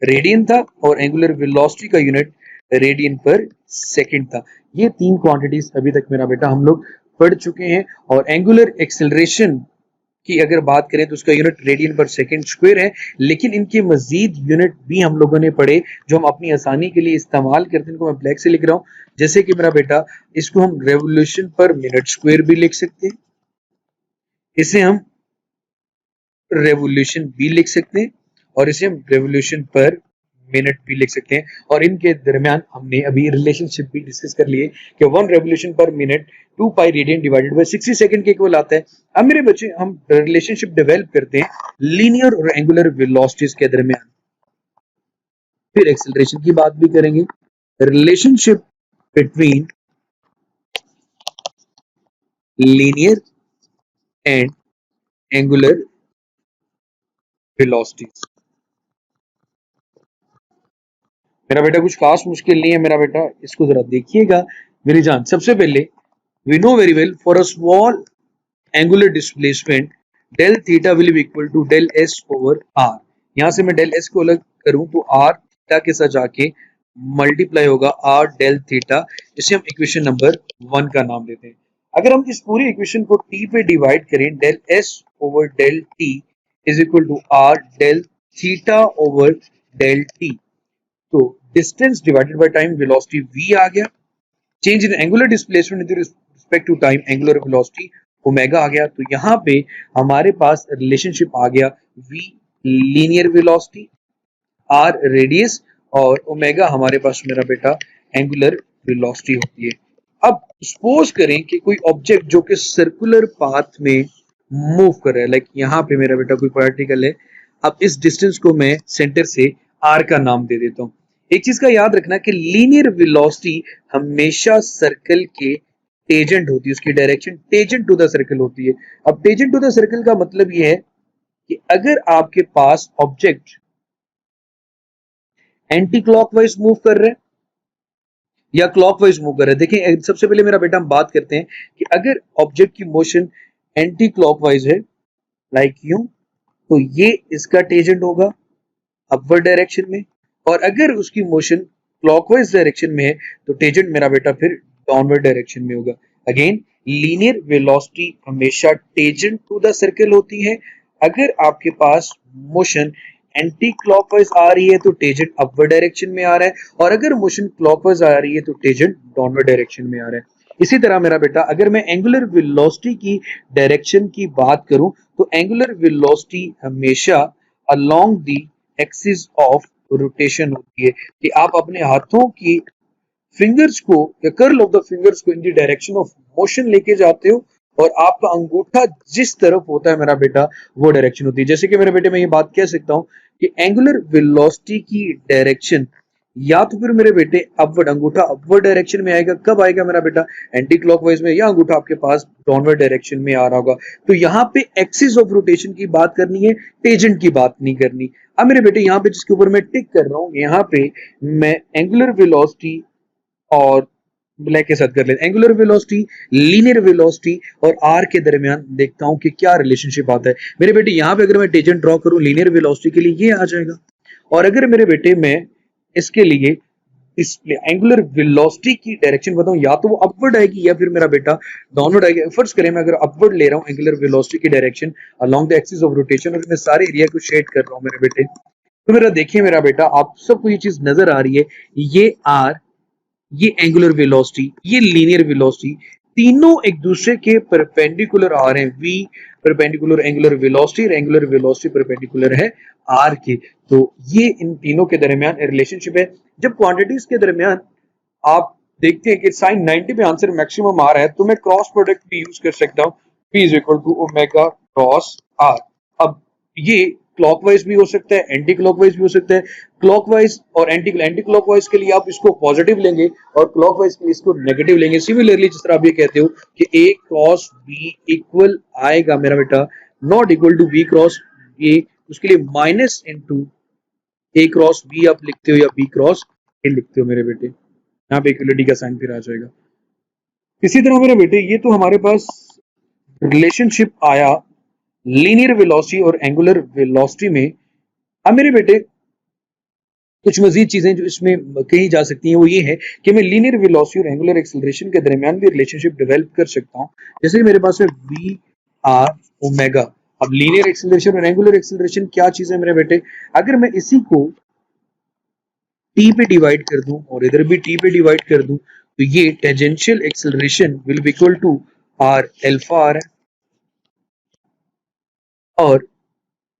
रेडियन था और एंगुलर वेलोसिटी का यूनिट रेडियन पर सेकंड था। ये तीन क्वांटिटीज अभी तक मेरा बेटा हम लोग पढ़ चुके हैं। और एंगुलर एक्सेलरेशन की अगर बात करें तो उसका यूनिट रेडियन पर सेकंड स्क्वायर है, लेकिन इनके मजीद यूनिट भी हम लोगों ने पढ़े जो हम अपनी आसानी के लिए इस्तेमाल करते हैं। इनको मैं ब्लैक से लिख रहा हूं, जैसे कि मेरा बेटा इसको हम रेवोल्यूशन पर मिनट स्क्वायर भी लिख सकते हैं, इसे हम रेवोल्यूशन भी लिख सकते हैं, और इसे हम रेवोल्यूशन पर मिनट भी लिख सकते हैं। और इनके दरमियान हमने अभी रिलेशनशिप भी डिस्कस कर लिए कि 1 रेवोल्यूशन पर minute 2 pi radian divided by 60 second के इक्वल आता है। अब मेरे बच्चे हम रिलेशनशिप डेवलप करते हैं लीनियर और एंगुलर वेलोसिटीज के दरमियान, फिर एक्सेलरेशन की बात भी करेंगे। Relationship between linear and angular velocities. मेरा बेटा कुछ खास मुश्किल नहीं है मेरा बेटा, इसको जरा देखिएगा मेरी जान। सबसे पहले we know very well for a small angular displacement del theta will be equal to del S over R. यहां से मैं डेल एस को अलग करूं तो आर थीटा के साथ जाके मल्टीप्लाई होगा आर डेल थीटा, जिसे हम इक्वेशन नंबर 1 का नाम देते हैं। अगर हम इस पूरी इक्वेशन को टी पे डिवाइड करें, del S over del T is equal to R del theta over del T. तो distance divided by time, velocity v आ गया। Change in angular displacement with respect to time, angular velocity omega आ गया। तो यहाँ पे हमारे पास relationship आ गया v linear velocity, r radius, और ओमेगा हमारे पास मेरा बेटा एंगुलर वेलोसिटी होती है। अब सपोज करें कि कोई ऑब्जेक्ट जो कि सर्कुलर पाथ में मूव कर रहा है, लाइक यहाँ पे मेरा बेटा कोई पार्टिकल है। अब इस डिस्टेंस को मैं सेंटर से r का नाम दे देता हूँ। एक चीज का याद रखना कि लीनियर वेलोसिटी हमेशा सर्कल के टेजेंट होती है, उसकी direction tangent to the circle होती है। अब टेजेंट टू द सर्कल का मतलब यह है कि अगर आपके पास ऑब्जेक्ट एंटी क्लॉकवाइज मूव कर रहे हैं या क्लॉकवाइज मूव कर रहे हैं, देखिए सबसे पहले मेरा बेटा हम बात करते हैं कि अगर ऑब्जेक्ट की मोशन एंटी क्लॉकवाइज है, लाइक यूं, तो ये इसका टेजेंट होगा अपवर्ड डायरेक्शन में, और अगर उसकी मोशन क्लॉकवाइज डायरेक्शन में है तो टेंजेंट मेरा बेटा फिर डाउनवर्ड डायरेक्शन में होगा। अगेन लीनियर वेलोसिटी हमेशा टेंजेंट टू द सर्कल होती है। अगर आपके पास मोशन एंटी क्लॉकवाइज आ रही है तो टेंजेंट अपवर्ड डायरेक्शन में आ रहा है, और अगर मोशन क्लॉकवाइज आ रही है तो टेंजेंट डाउनवर्ड डायरेक्शन में आ रहा है। इसी तरह मेरा बेटा अगर मैं एंगुलर वेलोसिटी की डायरेक्शन की बात करूं तो एंगुलर वेलोसिटी हमेशा along the axis of rotation होती है, कि आप अपने हाथों की फिंगर्स को या कर्ल ऑफ द फिंगर्स को इन दी डायरेक्शन ऑफ मोशन लेके जाते हो, और आपका अंगूठा जिस तरफ होता है मेरा बेटा वो डायरेक्शन होती है। जैसे कि मेरे बेटे मैं ये बात कह सकता हूं कि एंगुलर वेलोसिटी की डायरेक्शन या तो फिर मेरे बेटे अपवर्ड, अंगूठा अपवर्ड डायरेक्शन में आएगा। कब आएगा मेरा बेटा, एंटी क्लॉकवाइज में, या अंगूठा आपके पास डाउनवर्ड डायरेक्शन में आ रहा होगा। तो यहाँ पे एक्सिस ऑफ रोटेशन की बात करनी है, टेंजेंट की बात नहीं करनी। अब मेरे बेटे यहाँ पे जिसके ऊपर मैं टिक कर रहा हूँ, यहाँ पे मैं एंगुलर वेलोसिटी और ब्लैक के साथ कर लेते हैं। एंगुलर वेलोसिटी, लीनियर वेलोसिटी और आर के दरमियान देखता हूं कि क्या रिलेशनशिप आता है। मेरे बेटे यहाँ पे अगर मैं टेंजेंट ड्रॉ करूं लीनियर वेलोसिटी के लिए ये आ जाएगा, और अगर मेरे बेटे मैं इसके लिए इस एंगुलर वेलोसिटी की डायरेक्शन बताऊं, या तो वो अपवर्ड आएगी या फिर मेरा बेटा डाउनवर्ड आएगी। फर्स्ट करें मैं अगर अपवर्ड ले रहा हूं एंगुलर वेलोसिटी की direction along the axis of rotation, और मैं सारे एरिया को शेड कर रहा हूं मेरे बेटे, तो मेरा देखिए मेरा बेटा आप सबको ये चीज नजर आ रही है, ये आर, ये एंगुलर वेलोसिटी, ये लीनियर वेलोसिटी, तीनों एक दूसरे के परपेंडिकुलर आ रहे हैं। v परपेंडिकुलर एंगुलर वेलोसिटी और एंगुलर वेलोसिटी परपेंडिकुलर है r के, तो ये इन तीनों के दरमियान रिलेशनशिप है। जब क्वांटिटीज के दरमियान आप देखते हैं कि साइन 90 पे आंसर मैक्सिमम आ रहा है, तो मैं क्रॉस प्रोडक्ट भी यूज कर सकता हूँ, p is equal to omega cross r। अब ये क्लॉकवाइज भी हो सकता है, एंटी क्लॉकवाइज भी हो सकता है। क्लॉकवाइज और एंटी एंटी क्लॉकवाइज के लिए आप इसको पॉजिटिव लेंगे और क्लॉकवाइज के लिए इसको नेगेटिव लेंगे। सिमिलरली जिस तरह आप ये कहते हो कि a क्रॉस b इक्वल आएगा मेरा बेटा not equal to b cross a, उसके लिए minus into a cross b आप लिखते हो या b क्रॉस a लिखते हो मेरे बेटे, यहाँ पे इक्वलिटी का साइन फिर आ जाएगा। इसी तरह मेरे बेटे ये तो हमारे पास रिलेशनशिप आया लीनियर वेलोसिटी और एंगुलर वेलोसिटी में। अब मेरे बेटे कुछ मजीद चीजें जो इसमें कही जा सकती हैं वो ये है कि मैं लीनियर वेलोसिटी और एंगुलर एक्सेलरेशन के दरमियान भी रिलेशनशिप डेवलप कर सकता हूँ। जैसे मेरे पास है वी आर ओमेगा। अब लीनियर एक्सेलरेशन और एंगुलर एक्सेलरेशन क्या चीज है मेरे बेटे, अगर मैं इसी को टी पे डिवाइड कर दूं और इधर भी टी पे डिवाइड कर दूं, तो ये tangential acceleration will be equal to R alpha R है। और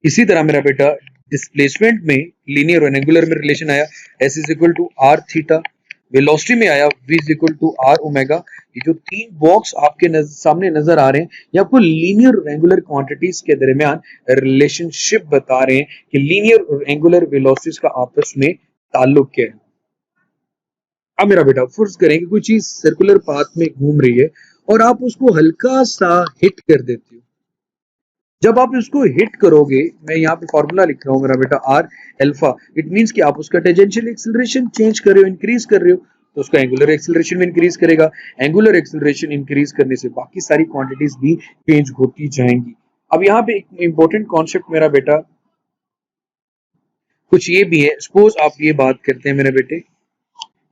इसी तरह मेरा बेटा डिस्प्लेसमेंट में लीनियर और एंगुलर में रिलेशन आया, S is equal to R theta. Velocity में आया V is equal to R omega. ये जो तीन बॉक्स आपके सामने नजर आ रहे हैं ये आपको लीनियर और एंगुलर क्वांटिटीज के दरमियान रिलेशनशिप बता रहे हैं कि लीनियर और एंगुलर वेलोसिटीज का आपस में ताल्लुक क्या है। अब मेरा बेटा फर्ज करें कि कोई चीज सर्कुलर पाथ में घूम रही है और आप उसको हल्का सा हिट कर देते हो। जब आप इसको हिट करोगे, मैं यहाँ पे फॉर्मूला लिख रहा हूँ मेरा बेटा आर अल्फा, इट मींस कि आप उसका टेंजेंशियल एक्सेलरेशन चेंज कर रहे हो, इंक्रीज कर रहे हो, तो उसका एंगुलर एक्सेलरेशन भी इंक्रीज करेगा। एंगुलर एक्सेलरेशन इंक्रीज करने से बाकी सारी क्वांटिटीज भी चेंज होती जाएंगी। अब यहाँ पे एक इंपॉर्टेंट कॉन्सेप्ट मेरा बेटा कुछ ये भी है, सपोज आप ये बात करते हैं मेरे बेटे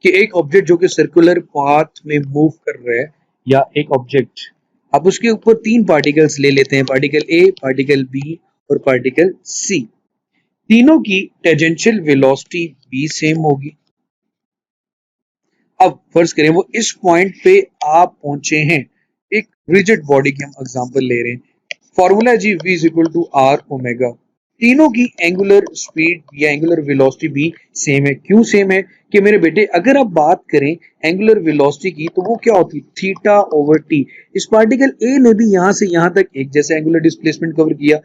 कि एक ऑब्जेक्ट जो कि सर्कुलर पाथ में मूव कर रहा है, या एक ऑब्जेक्ट आप उसके ऊपर तीन पार्टिकल्स ले लेते हैं, पार्टिकल ए, पार्टिकल बी और पार्टिकल सी। तीनों की टेंजेंशियल वेलोसिटी भी सेम होगी। अब फर्ज करें वो इस पॉइंट पे आप पहुंचे हैं, एक रिजिड बॉडी की हम एग्जांपल ले रहे हैं, फॉर्मूला जी v is equal to R omega. तीनों की एंगुलर स्पीड या एंगुलर वेलोसिटी भी सेम है। क्यों सेम है कि मेरे बेटे अगर आप बात करें एंगुलर वेलोसिटी की तो वो क्या होती है थीटा ओवर टी। इस पार्टिकल ए ने भी यहां से यहां तक एक जैसा एंगुलर डिस्प्लेसमेंट कवर किया,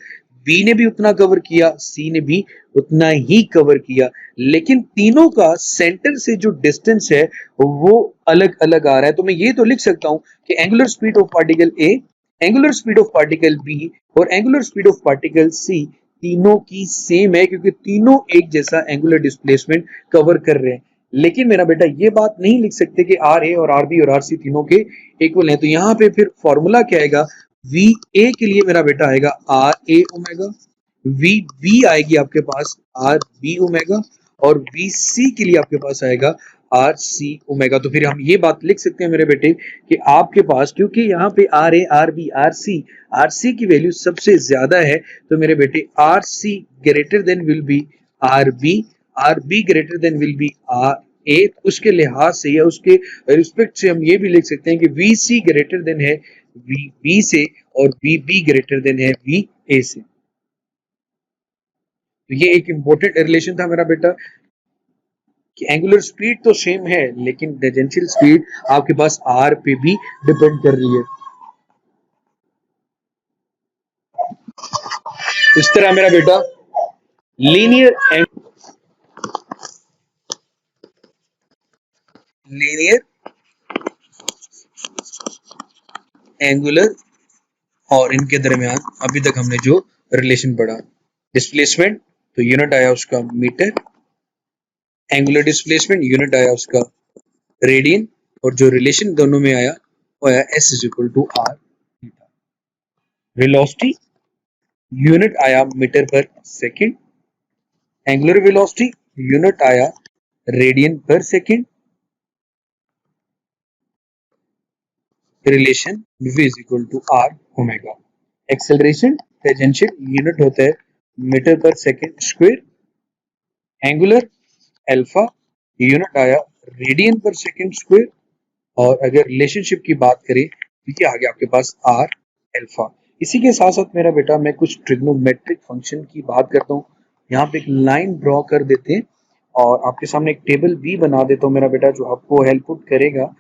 बी ने भी उतना कवर किया, सी ने भी उतना ही कवर किया, लेकिन तीनों का सेंटर से जो डिस्टेंस है वो अलग अलग आ रहा है। तो मैं ये तो लिख सकता हूं कि angular speed of particle A, angular speed of particle B और angular speed of particle C तीनों की सेम है, क्योंकि तीनों एक जैसा एंगुलर डिस्प्लेसमेंट कवर कर रहे हैं। लेकिन मेरा बेटा ये बात नहीं लिख सकते कि आर ए और आर बी और आर सी तीनों के इक्वल हैं, तो यहाँ पे फिर फॉर्मूला क्या आएगा, वी ए के लिए मेरा बेटा आएगा R A omega, V B आएगी आपके पास आर बी ओमेगा, और वी सी के लिए आपके पास आएगा आर सी ओमेगा। तो फिर हम ये बात लिख सकते हैं मेरे बेटे कि आपके पास क्योंकि यहाँ पे R A R B R C की वैल्यू सबसे ज्यादा है, तो मेरे बेटे R C greater than will be R B greater than will be R A. उसके लिहाज से या उसके रिस्पेक्ट से हम ये भी लिख सकते हैं कि वी सी ग्रेटर देन है वी बी से और वी बी ग्रेटर देन है वी ए से। तो ये एक इंपॉर्टेंट रिलेशन था मेरा बेटा कि एंगुलर स्पीड तो सेम है लेकिन टेंजेंशियल स्पीड आपके पास आर पे भी डिपेंड कर रही है। इस तरह मेरा बेटा लीनियर लीनियर एंगुलर और इनके दरमियान अभी तक हमने जो रिलेशन पढ़ा, डिस्प्लेसमेंट तो यूनिट आया उसका मीटर, एंगुलर डिस्प्लेसमेंट यूनिट आया उसका रेडियन, और जो रिलेशन दोनों में आया वो आया s is equal to r theta. Velocity unit आया मीटर पर सेकेंड, एंगुलर वेलोसिटी यूनिट आया रेडियन पर second, relation v is equal to r omega. Acceleration tangential unit होता है मीटर पर second square, angular alpha unit आया radian पर second square, और अगर रिलेशनशिप की बात करें तो ये आ गया आपके पास आर अल्फा। इसी के साथ साथ मेरा बेटा मैं कुछ ट्रिग्नोमेट्रिक फंक्शन की बात करता हूँ। यहाँ पे एक लाइन ड्रॉ कर देते हैं और आपके सामने एक टेबल भी बना देता हूँ मेरा बेटा, जो आपको हेल्प करेगा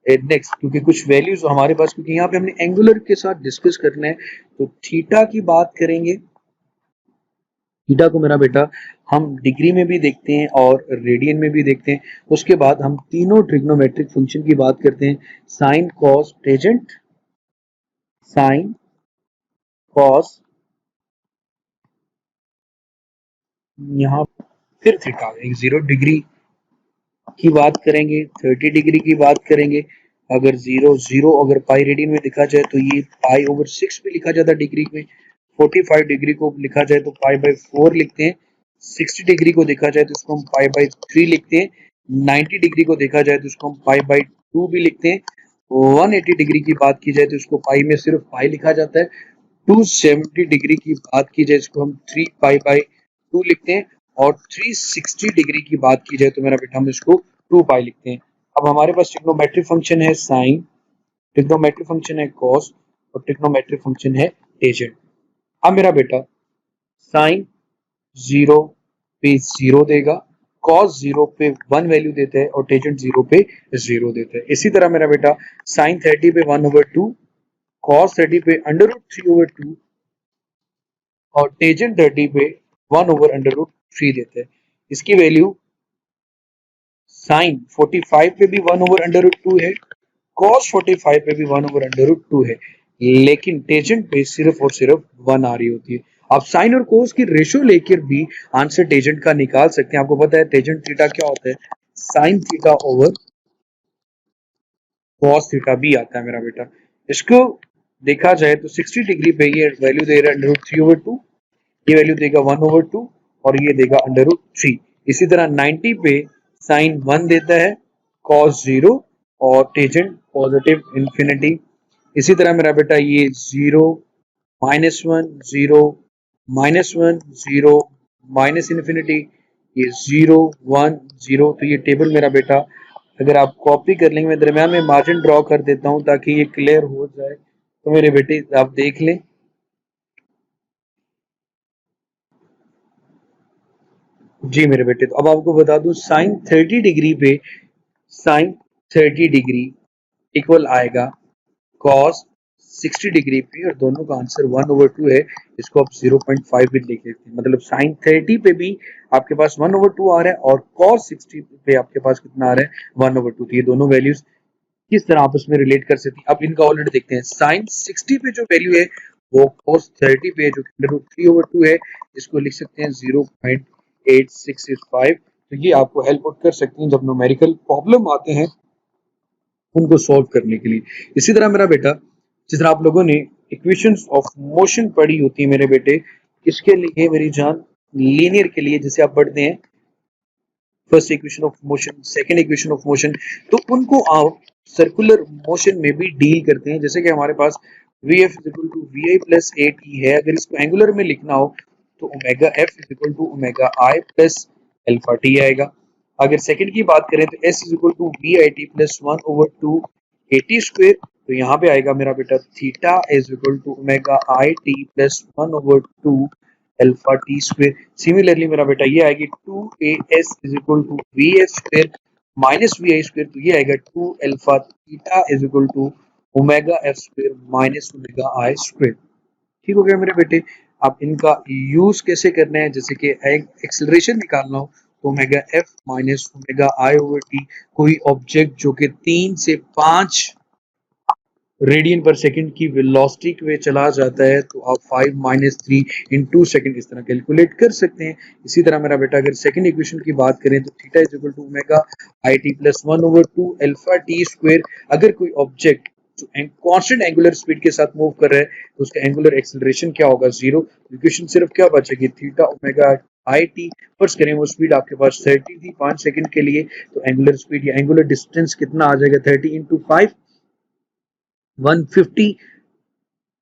नेक्स्ट, क्योंकि कुछ वैल्यूज हमारे पास, क्योंकि यहाँ पे हमने एंगुलर के साथ डिस्कस करना है, तो थीटा की बात करेंगे। थीटा को मेरा बेटा हम डिग्री में भी देखते हैं और रेडियन में भी देखते हैं। उसके बाद हम तीनों ट्रिग्नोमेट्रिक फंक्शन की बात करते हैं, sine cos tangent, sine cos, यहाँ फिर थीटा, एक 0 डिग्री की बात करेंगे, 30 डिग्री की बात करेंगे। अगर 0 अगर पाई रेडियन में लिखा जाए तो ये पाई ओवर 6 भी लिखा जाता है डिग्री में। 45 डिग्री को लिखा जाए तो पाई बाई 4 लिखते हैं। 60 डिग्री को देखा जाए तो इसको हम पाई बाई 3 लिखते हैं। 90 डिग्री को देखा जाए तो इसको हम पाई बाई 2 भी लिखते हैं। 180 डिग्री की बात की जाए तो इसको पाई में सिर्फ पाई लिखा जाता है। 270 डिग्री की बात की जाए इसको हम 3 पाई बाई 2 लिखते हैं। और 360 डिग्री की बात की जाए तो मेरा बेटा हम इसको 2 पाई लिखते हैं। अब हमारे पास ट्रिग्नोमेट्रिक फंक्शन है साइन, ट्रिग्नोमेट्रिक फंक्शन है कॉस और ट्रिग्नोमेट्रिक फंक्शन है टेंजेंट। अब मेरा बेटा साइन 0 पे 0 देगा, कॉस 0 पे 1 वैल्यू देता है और टेंजेंट 0 पे 0 देता है। इसी तरह मेरा बेटा साइन 30 पे 1/2, कॉस 30 पे √3/2 और टेंजेंट 30 पे 1/√3 देता है। इसकी वैल्यू साइन 45 पे भी 1/√2 है, कॉस 45 पे भी 1/√2 है, लेकिन टेंजेंट पे सिर्फ और सिर्फ 1 आ रही होती है। आप साइन और कोस की रेशियो लेकर भी आंसर टेंजेंट का निकाल सकते हैं। आपको पता है टेंजेंट थीटा क्या होता है, sine theta over cos theta भी आता है मेरा बेटा। इसको देखा जाए तो 60 डिग्री पे ये वैल्यू दे रहा है √3/2, ये वैल्यू देगा 1/2 और ये देगा √3। इसी तरह 90 पे साइन 1 देता है, कॉस 0 और टेंजेंट पॉजिटिव इंफिनिटी। इसी तरह मेरा बेटा ये 0 -1 0 -1 0 माइनस इन्फिनिटी, ये 0 1 0। तो ये टेबल मेरा बेटा अगर आप कॉपी कर लेंगे, मैं दरम्यान में मार्जिन ड्रॉ कर देता हूँ ताकि ये क्लियर हो जाए, तो मेरे बेटे आप देख लें। जी मेरे बेटे, तो अब आपको बता दूं साइन 30 डिग्री पे साइन 30 डिग्री इक्वल आएगा कॉस 60 डिग्री पे, और दोनों का आंसर 1/2 है। इसको आप 0.5 भी लिख लेते हैं, मतलब साइन 30 पे भी आपके पास 1/2 आ रहा है और कॉस 60 पे आपके पास कितना आ रहा है 1/2। तो ये दोनों वैल्यूज किस तरह आपस में रिलेट कर सकती है, अब इनका ऑलरेडी देखते हैं। साइन 60 पे जो वैल्यू है वो cos 30 पे जो √3/2 है, इसको लिख सकते हैं 0.8665। तो ये आपको हेल्प आउट कर सकती है जब न्यूमेरिकल प्रॉब्लम आते हैं उनको सॉल्व करने के लिए। इसी तरह मेरा बेटा जिस तरह आप लोगों ने इक्वेशंस ऑफ मोशन पढ़ी होती है मेरे बेटे, इसके लिए मेरी जान लीनियर के लिए जैसे आप पढ़ते हैं first equation of motion, second equation of motion, तो उनको आप सर्कुलर मोशन में भी डील करते हैं। जैसे कि हमारे पास Vf is equal to Vi plus A T है, अगर इसको एंगुलर में लिखना हो तो omega F is equal to omega I plus alpha T आएगा। अगर सेकंड की बात करें तो S is equal to V I T plus 1/2 A T square, तो यहाँ पे आएगा मेरा बेटा theta is equal to omega I T plus 1/2 alpha T square. Similarly मेरा बेटा ये आएगी 2as is equal to V S square minus V I square, तो ये आएगा 2 alpha theta is equal to omega F square minus omega I square. ठीक हो गया मेरे बेटे। अब इनका यूज कैसे करना है, जैसे कि एक्सेलरेशन निकालना हो तो ओमेगा एफ माइनस ओमेगा आई ओवर टी, कोई ऑब्जेक्ट जो कि 3 से 5 रेडियन पर सेकंड की वेलोसिटी के वे चला जाता है तो आप 5 माइनस 3 इन 2 सेकंड इस तरह कैलकुलेट कर सकते हैं। इसी तरह मेरा बेटा अगर सेकंड इक्वेशन की बात करें तो theta is equal to omega I T plus 1/2 alpha T square. अगर कोई ऑब्जेक्ट जो कांस्टेंट एंगुलर स्पीड के साथ मूव कर रहा है तो उसका एंगुलर एक्सेलरेशन क्या होगा, जीरो। इक्वेशन सिर्फ क्या बचेगी, थीटा ओमेगा आई टी। फर्ज करें वो स्पीड आपके पास 30 थी 5 सेकंड के लिए, तो एंगुलर स्पीड या एंगुलर डिस्टेंस कितना आ जाएगा, 30 इंटू 5 150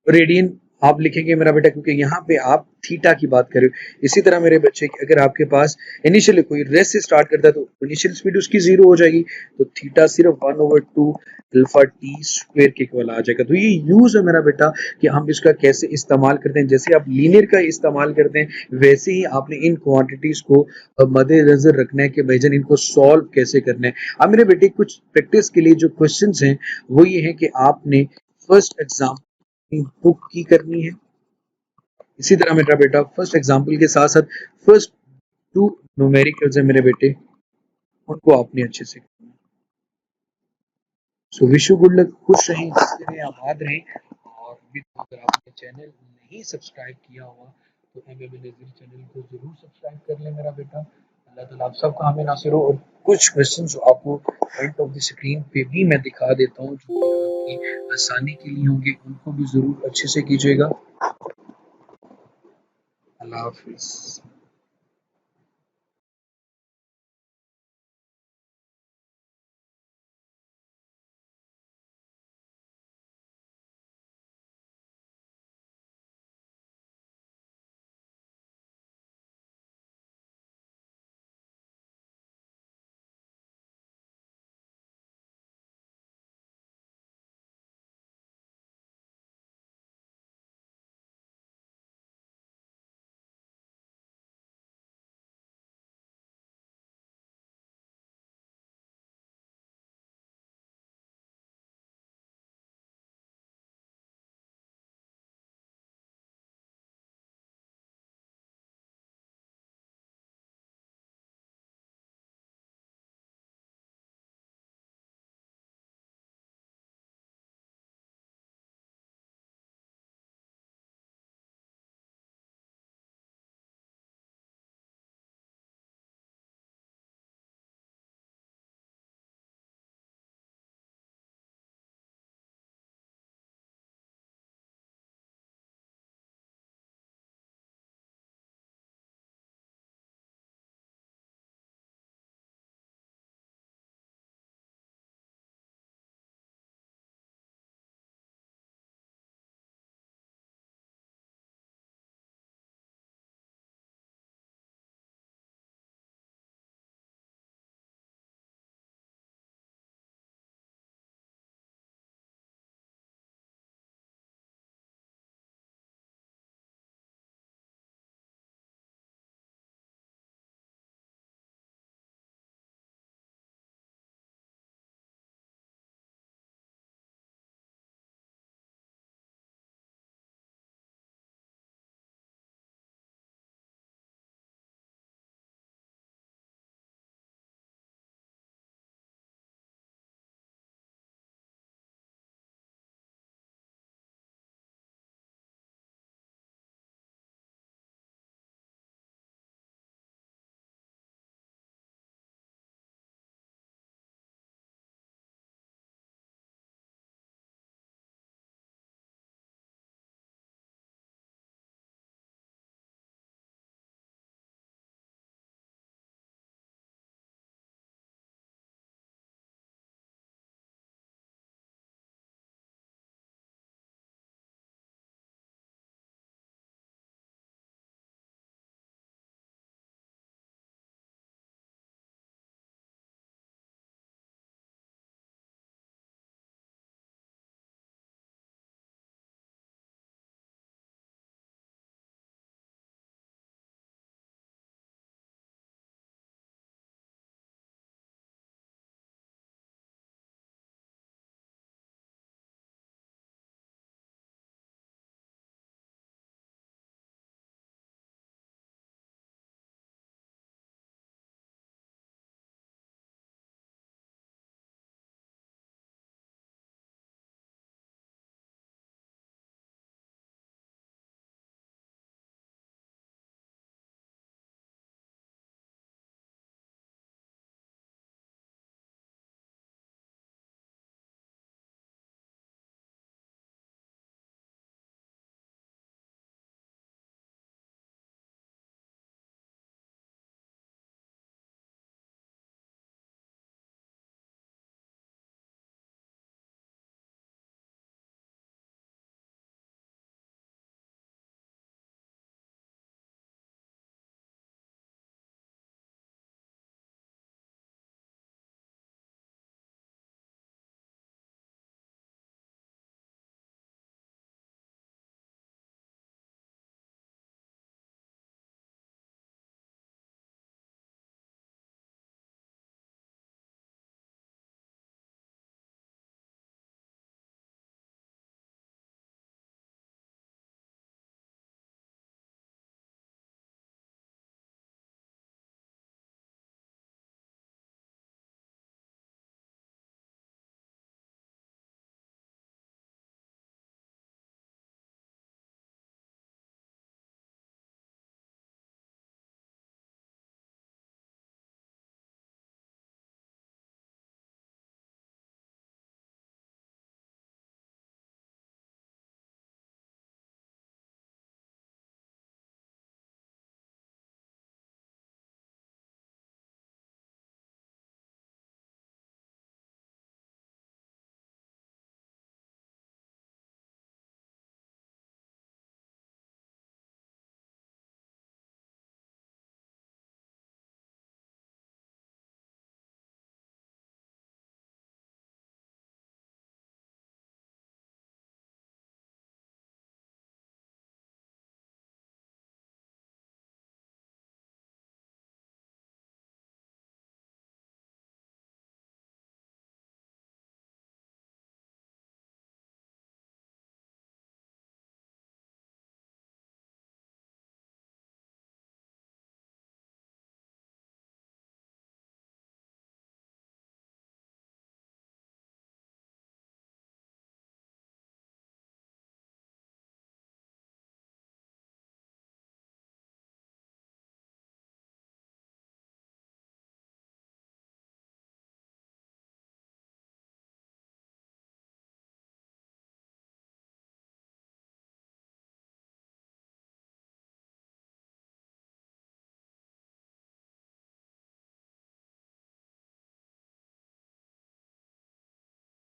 रेडियन आप लिखेंगे मेरा बेटा, क्योंकि यहाँ पे आप थीटा की बात कर रहे हो। इसी तरह मेरे बच्चे अगर आपके पास इनिशियली कोई रेस से स्टार्ट करता है तो इनिशियल स्पीड उसकी जीरो हो जाएगी, तो थीटा सिर्फ 1/2 अल्फा टी स्क्वायर के इक्वल आ जाएगा। तो ये यूज है मेरा बेटा कि हम इसका कैसे इस्तेमाल करते हैं। जैसे आप लीनियर का इस्तेमाल करते हैं वैसे ही आपने इन क्वांटिटीज को मद्देनजर रखना है कि भाईजान इनको सॉल्व कैसे करना है। अब मेरे बेटे कुछ प्रैक्टिस के लिए जो क्वेश्चंस हैं वो ये है कि आपने फर्स्ट एग्जाम बुक की करनी है। इसी तरह मेरा बेटा फर्स्ट एग्जाम्पल के साथ साथ फर्स्ट 2 न्यूमेरिकल्स है मेरे बेटे, उनको आपने अच्छे से करना है। So wish you good luck, खुश रहें, हंसते रहें, आबाद रहें। और अभी तो अगर आपने चैनल नहीं सब्सक्राइब किया हुआ तो एमएबी नज़ीर चैनल को जरूर सब्सक्राइब कर लें मेरा बेटा। अल्लाह ताला आप सबका हमें नासिर हो। और कुछ क्वेश्चन जो आपको फ्रंट ऑफ द स्क्रीन पे भी मैं दिखा देता हूँ जो कि आपकी आसानी के लिए होंगे, उनको भी जरूर अच्छे से कीजिएगा। अल्लाह हाफिज।